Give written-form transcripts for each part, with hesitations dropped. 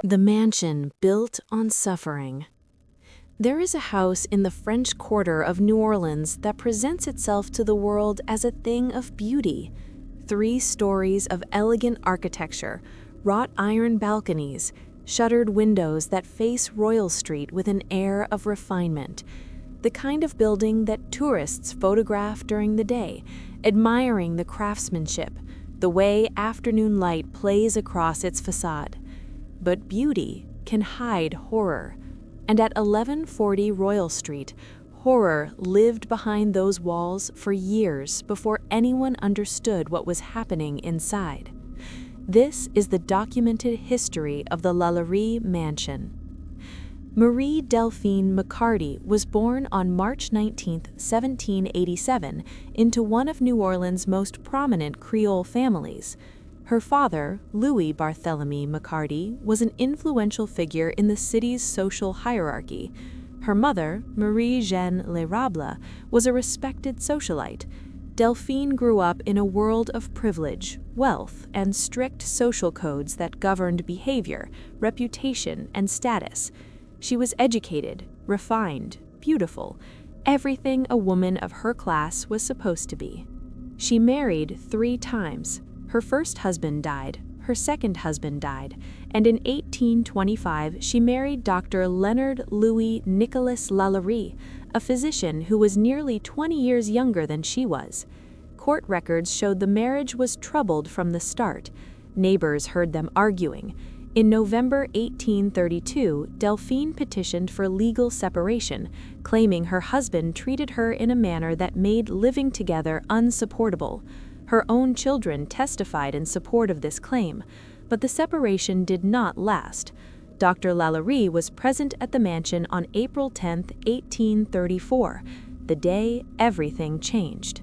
The mansion built on suffering. There is a house in the French Quarter of New Orleans that presents itself to the world as a thing of beauty. 3 stories of elegant architecture, wrought iron balconies, shuttered windows that face Royal Street with an air of refinement. The kind of building that tourists photograph during the day, admiring the craftsmanship, the way afternoon light plays across its facade. But beauty can hide horror, and at 1140 Royal Street, horror lived behind those walls for years before anyone understood what was happening inside. This is the documented history of the LaLaurie Mansion. Marie Delphine McCarty was born on March 19, 1787, into one of New Orleans' most prominent Creole families. Her father, Louis Barthélemy McCarty, was an influential figure in the city's social hierarchy. Her mother, Marie-Jeanne L'Érable, was a respected socialite. Delphine grew up in a world of privilege, wealth, and strict social codes that governed behavior, reputation, and status. She was educated, refined, beautiful, everything a woman of her class was supposed to be. She married 3 times. Her first husband died, her second husband died, and in 1825 she married Dr. Leonard Louis Nicolas LaLaurie, a physician who was nearly 20 years younger than she was. Court records showed the marriage was troubled from the start. Neighbors heard them arguing. In November 1832, Delphine petitioned for legal separation, claiming her husband treated her in a manner that made living together unsupportable. Her own children testified in support of this claim, but the separation did not last. Dr. LaLaurie was present at the mansion on April 10, 1834, the day everything changed.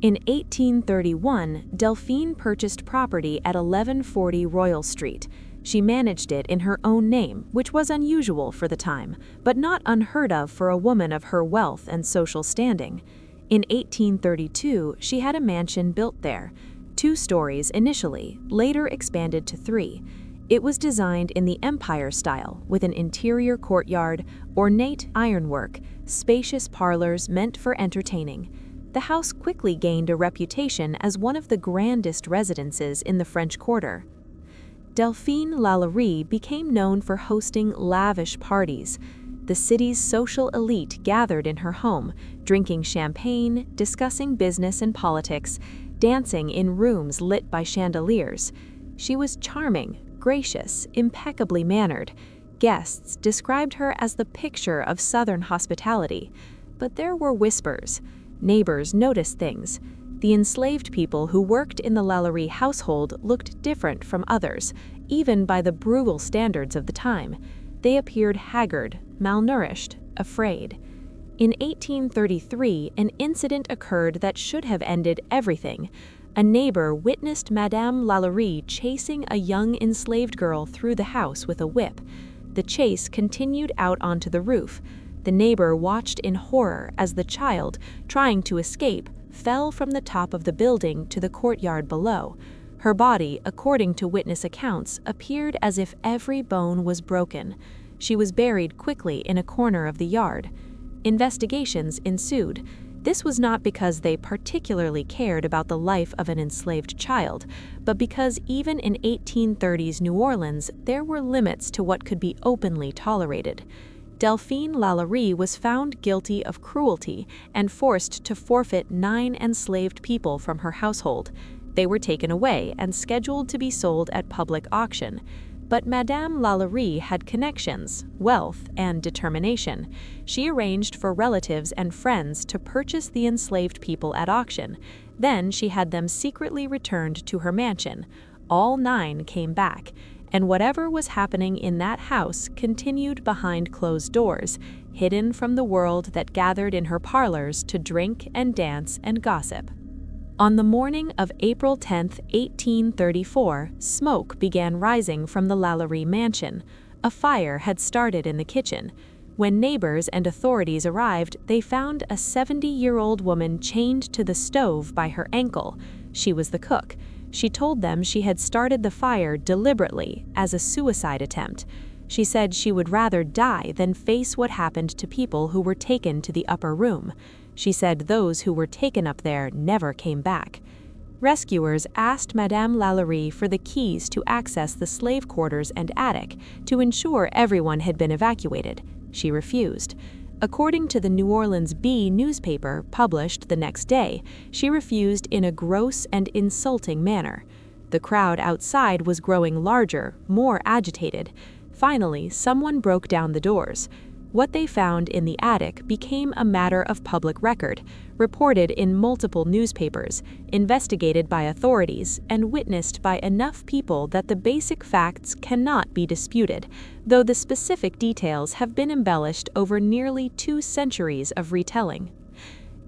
In 1831, Delphine purchased property at 1140 Royal Street. She managed it in her own name, which was unusual for the time, but not unheard of for a woman of her wealth and social standing. In 1832, she had a mansion built there, 2 stories initially, later expanded to 3. It was designed in the Empire style, with an interior courtyard, ornate ironwork, spacious parlors meant for entertaining. The house quickly gained a reputation as one of the grandest residences in the French Quarter. Delphine LaLaurie became known for hosting lavish parties. The city's social elite gathered in her home, drinking champagne, discussing business and politics, dancing in rooms lit by chandeliers. She was charming, gracious, impeccably mannered. Guests described her as the picture of Southern hospitality. But there were whispers. Neighbors noticed things. The enslaved people who worked in the LaLaurie household looked different from others, even by the brutal standards of the time. They appeared haggard, malnourished, afraid. In 1833, an incident occurred that should have ended everything. A neighbor witnessed Madame LaLaurie chasing a young enslaved girl through the house with a whip. The chase continued out onto the roof. The neighbor watched in horror as the child, trying to escape, fell from the top of the building to the courtyard below. Her body, according to witness accounts, appeared as if every bone was broken. She was buried quickly in a corner of the yard. Investigations ensued. This was not because they particularly cared about the life of an enslaved child, but because even in 1830s New Orleans, there were limits to what could be openly tolerated. Delphine LaLaurie was found guilty of cruelty and forced to forfeit 9 enslaved people from her household. They were taken away and scheduled to be sold at public auction. But Madame LaLaurie had connections, wealth, and determination. She arranged for relatives and friends to purchase the enslaved people at auction. Then she had them secretly returned to her mansion. All 9 came back, and whatever was happening in that house continued behind closed doors, hidden from the world that gathered in her parlors to drink and dance and gossip. On the morning of April 10, 1834, smoke began rising from the LaLaurie mansion. A fire had started in the kitchen. When neighbors and authorities arrived, they found a 70-year-old woman chained to the stove by her ankle. She was the cook. She told them she had started the fire deliberately as a suicide attempt. She said she would rather die than face what happened to people who were taken to the upper room. She said those who were taken up there never came back. Rescuers asked Madame LaLaurie for the keys to access the slave quarters and attic to ensure everyone had been evacuated. She refused. According to the New Orleans Bee newspaper published the next day, she refused in a gross and insulting manner. The crowd outside was growing larger, more agitated. Finally, someone broke down the doors. What they found in the attic became a matter of public record, reported in multiple newspapers, investigated by authorities, and witnessed by enough people that the basic facts cannot be disputed, though the specific details have been embellished over nearly 2 centuries of retelling.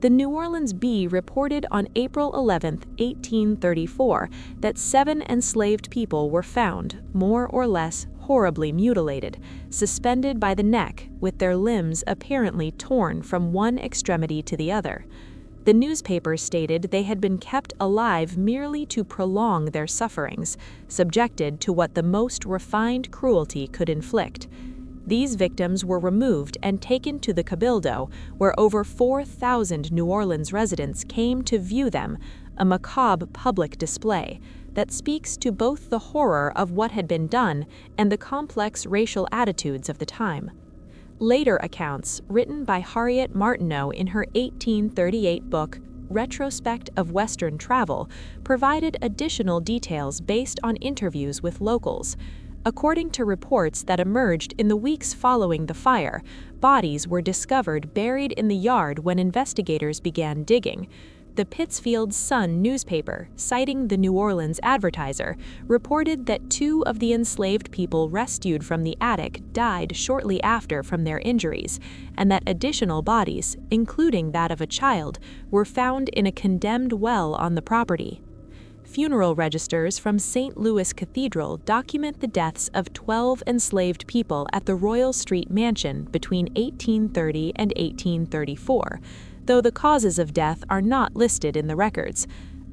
The New Orleans Bee reported on April 11, 1834, that 7 enslaved people were found, more or less horribly mutilated, suspended by the neck, with their limbs apparently torn from one extremity to the other. The newspaper stated they had been kept alive merely to prolong their sufferings, subjected to what the most refined cruelty could inflict. These victims were removed and taken to the Cabildo, where over 4,000 New Orleans residents came to view them, a macabre public display that speaks to both the horror of what had been done and the complex racial attitudes of the time. Later accounts, written by Harriet Martineau in her 1838 book, Retrospect of Western Travel, provided additional details based on interviews with locals. According to reports that emerged in the weeks following the fire, bodies were discovered buried in the yard when investigators began digging. The Pittsfield Sun newspaper, citing the New Orleans Advertiser, reported that 2 of the enslaved people rescued from the attic died shortly after from their injuries, and that additional bodies, including that of a child, were found in a condemned well on the property. Funeral registers from St. Louis Cathedral document the deaths of 12 enslaved people at the Royal Street Mansion between 1830 and 1834, though the causes of death are not listed in the records.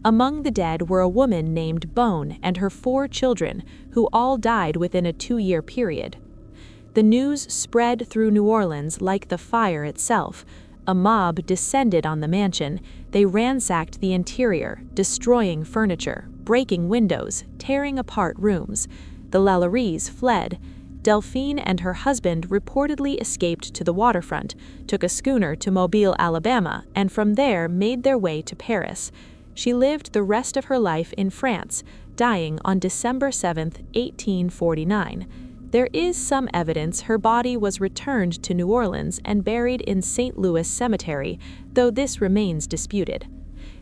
Among the dead were a woman named Bone and her 4 children, who all died within a 2-year period. The news spread through New Orleans like the fire itself. A mob descended on the mansion. They ransacked the interior, destroying furniture, breaking windows, tearing apart rooms. The LaLauries fled. Delphine and her husband reportedly escaped to the waterfront, took a schooner to Mobile, Alabama, and from there made their way to Paris. She lived the rest of her life in France, dying on December 7, 1849. There is some evidence her body was returned to New Orleans and buried in St. Louis Cemetery, though this remains disputed.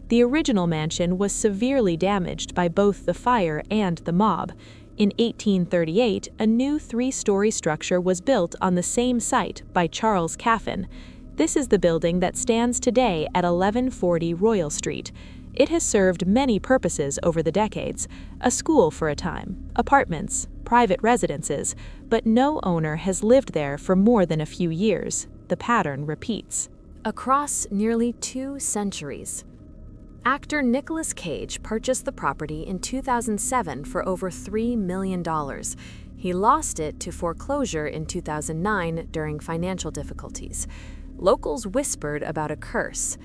The original mansion was severely damaged by both the fire and the mob. In 1838, a new 3-story structure was built on the same site by Charles Caffin. This is the building that stands today at 1140 Royal Street. It has served many purposes over the decades: a school for a time, apartments, private residences, but no owner has lived there for more than a few years. The pattern repeats. Across nearly 2 centuries. Actor Nicolas Cage purchased the property in 2007 for over $3 million. He lost it to foreclosure in 2009 during financial difficulties. Locals whispered about a curse.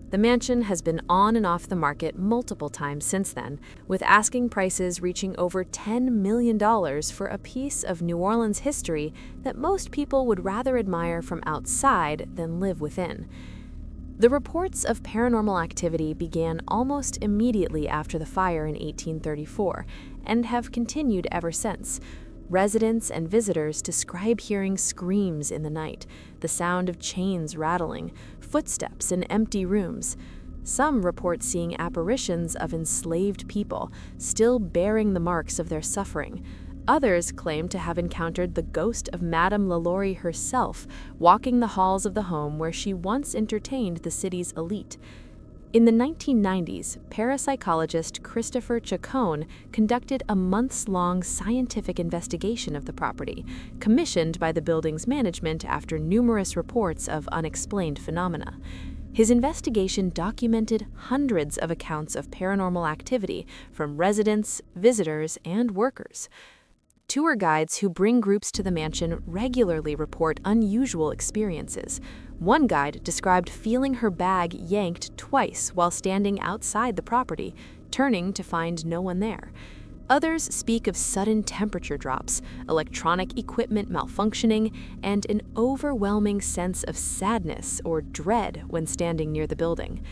The mansion has been on and off the market multiple times since then, with asking prices reaching over $10 million for a piece of New Orleans history that most people would rather admire from outside than live within. The reports of paranormal activity began almost immediately after the fire in 1834 and have continued ever since. Residents and visitors describe hearing screams in the night, the sound of chains rattling, footsteps in empty rooms. Some report seeing apparitions of enslaved people, still bearing the marks of their suffering. Others claim to have encountered the ghost of Madame LaLaurie herself, walking the halls of the home where she once entertained the city's elite. In the 1990s, parapsychologist Christopher Chacon conducted a months-long scientific investigation of the property, commissioned by the building's management after numerous reports of unexplained phenomena. His investigation documented hundreds of accounts of paranormal activity from residents, visitors, and workers. Tour guides who bring groups to the mansion regularly report unusual experiences. One guide described feeling her bag yanked twice while standing outside the property, turning to find no one there. Others speak of sudden temperature drops, electronic equipment malfunctioning, and an overwhelming sense of sadness or dread when standing near the building.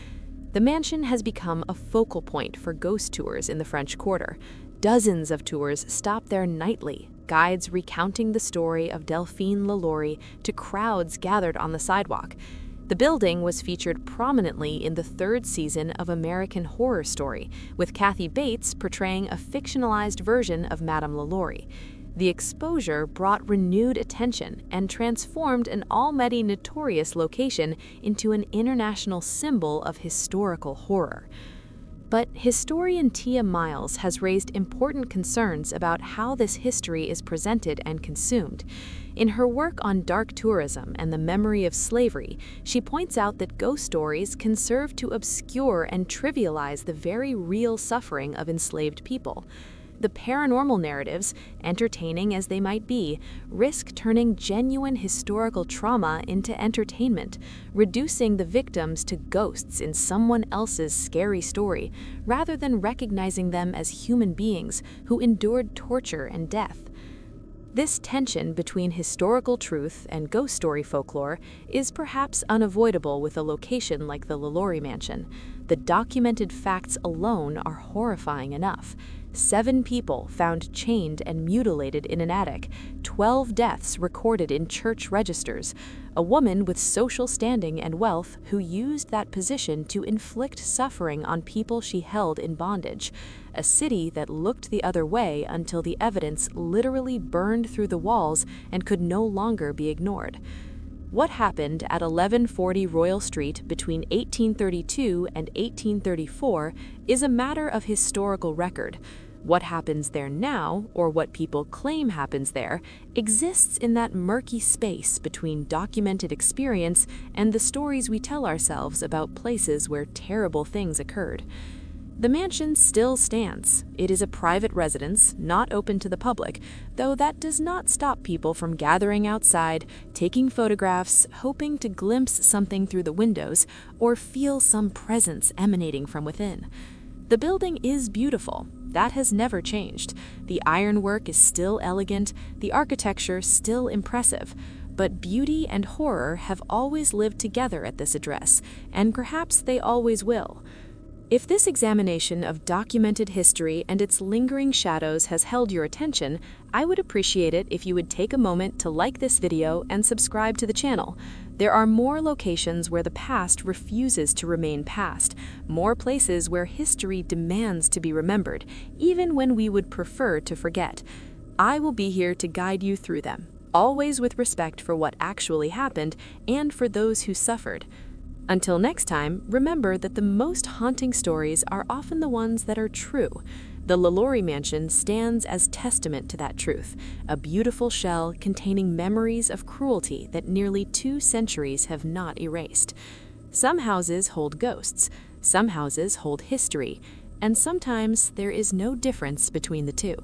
The mansion has become a focal point for ghost tours in the French Quarter. Dozens of tours stop there nightly, guides recounting the story of Delphine LaLaurie to crowds gathered on the sidewalk. The building was featured prominently in the third season of American Horror Story, with Kathy Bates portraying a fictionalized version of Madame LaLaurie. The exposure brought renewed attention and transformed an already notorious location into an international symbol of historical horror. But historian Tia Miles has raised important concerns about how this history is presented and consumed. In her work on dark tourism and the memory of slavery, she points out that ghost stories can serve to obscure and trivialize the very real suffering of enslaved people. The paranormal narratives, entertaining as they might be, risk turning genuine historical trauma into entertainment, reducing the victims to ghosts in someone else's scary story, rather than recognizing them as human beings who endured torture and death. This tension between historical truth and ghost story folklore is perhaps unavoidable with a location like the LaLaurie Mansion. The documented facts alone are horrifying enough. 7 people found chained and mutilated in an attic, 12 deaths recorded in church registers, a woman with social standing and wealth who used that position to inflict suffering on people she held in bondage, a city that looked the other way until the evidence literally burned through the walls and could no longer be ignored. What happened at 1140 Royal Street between 1832 and 1834 is a matter of historical record. What happens there now, or what people claim happens there, exists in that murky space between documented experience and the stories we tell ourselves about places where terrible things occurred. The mansion still stands. It is a private residence, not open to the public, though that does not stop people from gathering outside, taking photographs, hoping to glimpse something through the windows, or feel some presence emanating from within. The building is beautiful. That has never changed. The ironwork is still elegant, the architecture still impressive, but beauty and horror have always lived together at this address, and perhaps they always will. If this examination of documented history and its lingering shadows has held your attention, I would appreciate it if you would take a moment to like this video and subscribe to the channel. There are more locations where the past refuses to remain past, more places where history demands to be remembered, even when we would prefer to forget. I will be here to guide you through them, always with respect for what actually happened and for those who suffered. Until next time, remember that the most haunting stories are often the ones that are true. The LaLaurie Mansion stands as testament to that truth, a beautiful shell containing memories of cruelty that nearly 2 centuries have not erased. Some houses hold ghosts, some houses hold history, and sometimes there is no difference between the two.